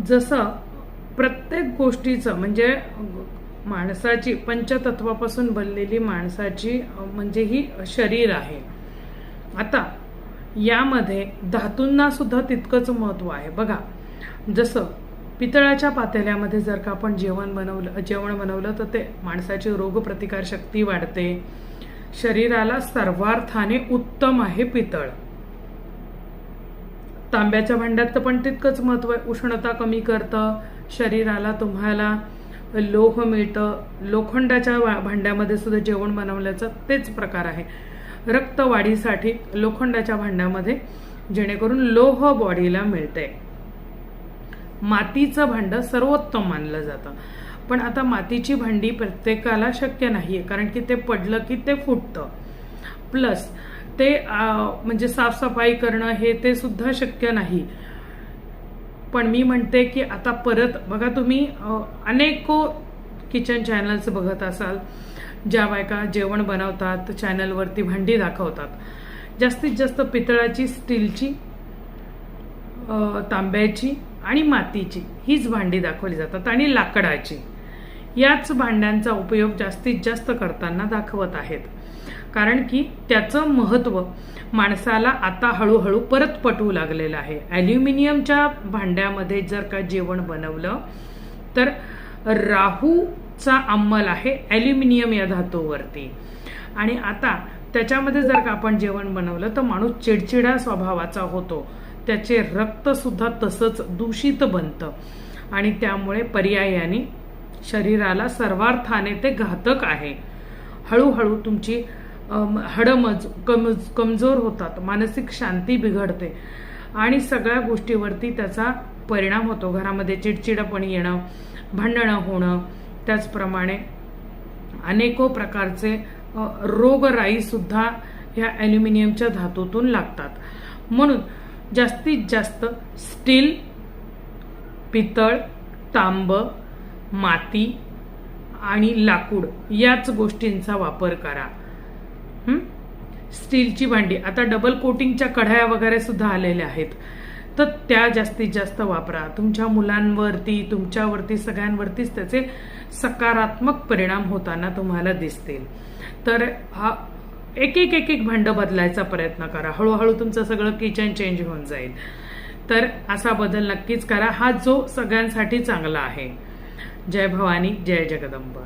जसं प्रत्येक गोष्टीचं म्हणजे माणसाची पंचतत्वापासून बनलेली माणसाची म्हणजे ही शरीर आहे. आता यामध्ये धातूंना सुद्धा तितकंच महत्व आहे. बघा, जसं पितळाच्या पातेल्यामध्ये जर का आपण जेवण बनवलं तर ते माणसाची रोगप्रतिकार शक्ती वाढते. शरीराला सर्वार्थाने उत्तम आहे पितळ. तांब्याच्या भांड्यात पण तितकंच महत्व आहे. उष्णता कमी करतं, शरीराला तुम्हाला लोह मिळतं. लोखंडाच्या भांड्यामध्ये सुद्धा जेवण बनवल्याचं तेच प्रकार आहे. रक्तवाढीसाठी लोखंडाच्या भांड्यामध्ये, जेणेकरून लोह बॉडीला मिळते. मातीचं भांडं सर्वोत्तम मानलं जातं. पण आता मातीची भांडी प्रत्येकाला शक्य नाहीये, कारण की ते पडलं की ते फुटतं. प्लस ते म्हणजे साफसफाई करणं हे ते सुद्धा शक्य नाही. पण मी म्हणते की आता परत बघा, तुम्ही अनेको किचन चॅनल्स बघत असाल, ज्या बायका जेवण बनवतात चॅनलवरती भांडी दाखवतात. जास्तीत जास्त पितळाची, स्टीलची, तांब्याची आणि मातीची हीच भांडी दाखवली जातात आणि लाकडाची. याच भांड्यांचा उपयोग जास्तीत जास्त करताना दाखवत आहेत, कारण की त्याचं महत्व माणसाला आता हळूहळू परत पटवू लागलेलं आहे. ॲल्युमिनियमच्या भांड्यामध्ये जर का जेवण बनवलं तर राहूचा अंमल आहे ॲल्युमिनियम या धातूवरती. आणि आता त्याच्यामध्ये जर का आपण जेवण बनवलं तर माणूस चिडचिडा स्वभावाचा होतो. त्याचे रक्त सुद्धा तसंच दूषित बनतं आणि त्यामुळे पर्यायाने शरीराला सर्वार्थाने ते घातक आहे. हळूहळू तुमची हाडं कमजोर होतात, मानसिक शांती बिघडते आणि सगळ्या गोष्टीवरती त्याचा परिणाम होतो. घरामध्ये चिडचिडपण येणं, भांडणं होणं, त्याचप्रमाणे अनेको प्रकारचे रोगराई सुद्धा ह्या ॲल्युमिनियमच्या धातूतून लागतात. म्हणून जास्तीत जास्त स्टील, पितळ, तांब, माती आणि लाकूड याच गोष्टींचा वापर करा. स्टीलची भांडी, आता डबल कोटिंगच्या कढया वगैरे सुद्धा आलेल्या आहेत, तर त्या जास्तीत जास्त वापरा. तुमच्या मुलांवरती, तुमच्यावरती, सगळ्यांवरतीच त्याचे सकारात्मक परिणाम होताना तुम्हाला दिसतील. तर हा एक एक भांडं बदलायचा प्रयत्न करा. हळूहळू तुमचं सगळं किचन चेंज होऊन जाईल. तर असा बदल नक्कीच करा, हा जो सगळ्यांसाठी चांगला आहे. जय भवानी, जय जगदंबा.